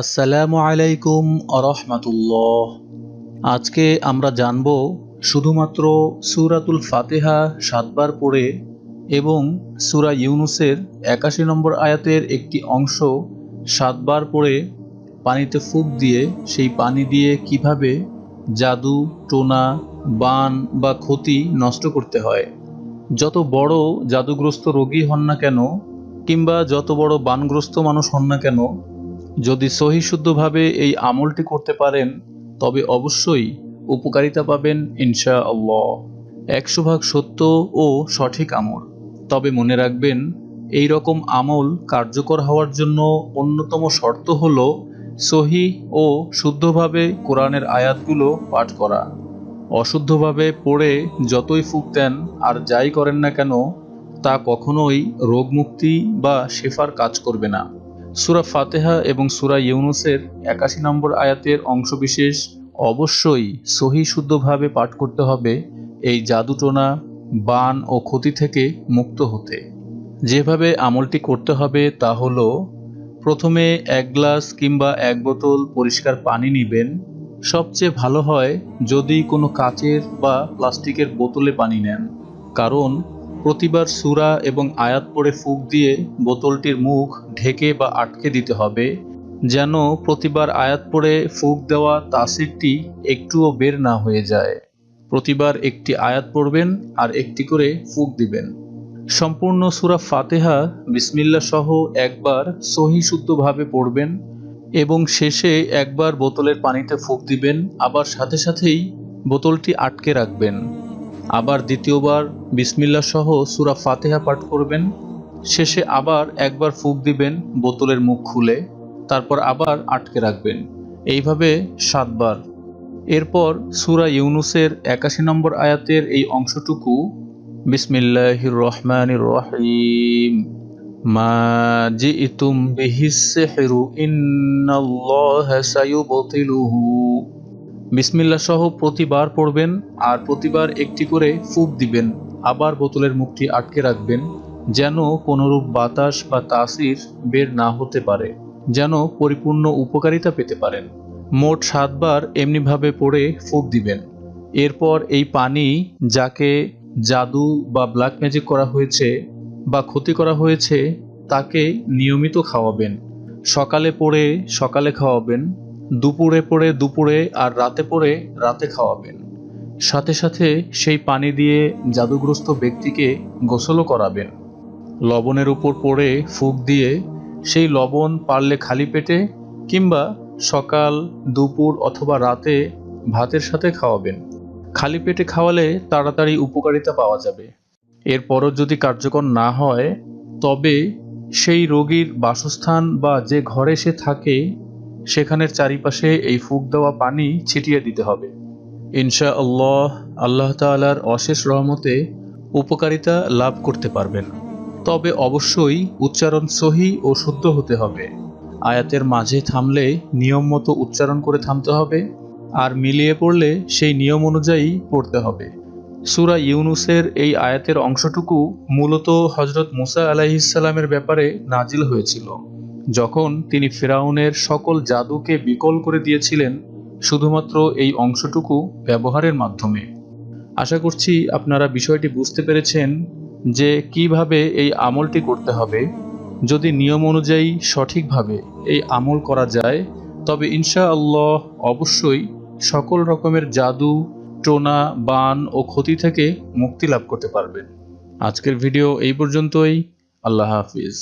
আসসালামু আলাইকুম আরহামাতুল্লাহ। আজকে আমরা জানব শুধুমাত্র সূরাতুল ফাতিহা ৭ বার পড়ে এবং সূরা ইউনুসের ৮১ নম্বর আয়াতের একটি অংশ ৭ বার পড়ে পানিতে ফুঁক দিয়ে সেই পানি দিয়ে কিভাবে জাদু, টোনা, বান বা ক্ষতি নষ্ট করতে হয়। যত বড় জাদুগ্রস্ত রোগী হন না কেন কিংবা যত বড় বানগ্রস্ত মানুষ হন না কেন, যদি সহিশুদ্ধভাবে এই আমলটি করতে পারেন তবে অবশ্যই উপকারিতা পাবেন ইনশাআল্লাহ। ১০০ ভাগ সত্য ও সঠিক আমল। তবে মনে রাখবেন, এই রকম আমল কার্যকর হওয়ার জন্য অন্যতম শর্ত হল সহিহ ও শুদ্ধভাবে কোরআনের আয়াতগুলো পাঠ করা। অশুদ্ধভাবে পড়ে যতই ফুঁক দেন আর যাই করেন না কেন, তা কখনোই রোগমুক্তি বা শেফার কাজ করবে না। সূরা ফাতিহা এবং সূরা ইউনুসের ৮১ নম্বর আয়াতের অংশবিশেষ অবশ্যই সহিহ শুদ্ধভাবে পাঠ করতে হবে এই জাদুটোনা, বান ও ক্ষতি থেকে মুক্ত হতে। যেভাবে আমলটি করতে হবে তা হলো, প্রথমে ১ গ্লাস কিংবা ১ বোতল পরিষ্কার পানি নেবেন। সবচেয়ে ভালো হয় যদি কোনো কাচের বা প্লাস্টিকের বোতলে পানি নেন, কারণ প্রতিবার সূরা এবং আয়াত পড়ে ফুঁক দিয়ে বোতলটির মুখ ঢেকে বা আটকে দিতে হবে, যেন প্রতিবার আয়াত পড়ে ফুঁক দেওয়া তাসিরটি একটুও বের না হয়ে যায়। প্রতিবার একটি আয়াত পড়বেন আর একটি করে ফুঁক দিবেন। সম্পূর্ণ সূরা ফাতিহা বিসমিল্লাহ সহ একবার সহিহ শুদ্ধভাবে পড়বেন এবং শেষে একবার বোতলের পানিতে ফুঁক দিবেন, আবার সাথে সাথেই বোতলটি আটকে রাখবেন। আবার দ্বিতীয়বার বিসমিল্লাহ সহ সূরা ফাতিহা পাঠ করবেন। শেষে আবার একবার ফুঁক দিবেন বোতলের মুখ খুলে, তারপর আবার আটকে রাখবেন। এইভাবে ৭ বার। এরপর সূরা ইউনুসের ৮১ নম্বর আয়াতের এই অংশটুকু, বিসমিল্লাহির রহমানির রহিম, মা জিইতুম বিহিস সিহরু ইন্নাল্লাহা সায়ুবতিলুহু, বিসমিল্লাহ সহ প্রতিবার পড়বেন আর প্রতিবার একটি করে ফুঁক দিবেন। আবার বোতলের মুখটি আটকে রাখবেন, যেন কোনোরূপ বাতাস বা তাসির বের না হতে পারে, যেন পরিপূর্ণ উপকারিতা পেতে পারেন। মোট ৭ বার এমনিভাবে পড়ে ফুঁক দিবেন। এরপর এই পানি যাকে জাদু বা ব্ল্যাক ম্যাজিক করা হয়েছে বা ক্ষতি করা হয়েছে তাকে নিয়মিত খাওয়াবেন। সকালে পড়ে সকালে খাওয়াবেন, দুপুরে পড়ে দুপুরে আর রাতে পড়ে রাতে খাওয়াবেন। সাথে সাথে সেই পানি দিয়ে জাদুগ্রস্ত ব্যক্তিকে গোসলও করাবেন। লবণের উপর পড়ে ফুঁক দিয়ে সেই লবণ পারলে খালি পেটে কিংবা সকাল, দুপুর অথবা রাতে ভাতের সাথে খাওয়াবেন। খালি পেটে খাওয়ালে তাড়াতাড়ি উপকারিতা পাওয়া যাবে। এরপরও যদি কার্যকর না হয়, তবে সেই রোগীর বাসস্থান বা যে ঘরে সে থাকে সেখানের চারিপাশে এই ফুঁক দেওয়া পানি ছিটিয়ে দিতে হবে। ইনশাআল্লাহ আল্লাহ তাআলার অশেষ রহমতে উপকারিতা লাভ করতে পারবেন। তবে অবশ্যই উচ্চারণ সহিহ ও শুদ্ধ হতে হবে। আয়াতের মাঝে থামলে নিয়ম মতো উচ্চারণ করে থামতে হবে, আর মিলিয়ে পড়লে সেই নিয়ম অনুযায়ী পড়তে হবে। সূরা ইউনুসের এই আয়াতের অংশটুকু মূলত হযরত মুসা আলাইহিস সালামের ব্যাপারে নাজিল হয়েছিল, যখন তিনি ফিরআউনের সকল জাদুকে বিকল করে দিয়েছিলেন শুধুমাত্র এই অংশটুকু ব্যবহারের মাধ্যমে। আশা করছি আপনারা বিষয়টি বুঝতে পেরেছেন যে কিভাবে এই আমলটি করতে হবে। যদি নিয়ম অনুযায়ী সঠিকভাবে এই আমল করা যায়, তবে ইনশাআল্লাহ অবশ্যই সকল রকমের জাদু, টোনা, বান ও ক্ষতি থেকে মুক্তি লাভ করতে পারবেন। আজকের ভিডিও এই পর্যন্তই। আল্লাহ হাফিজ।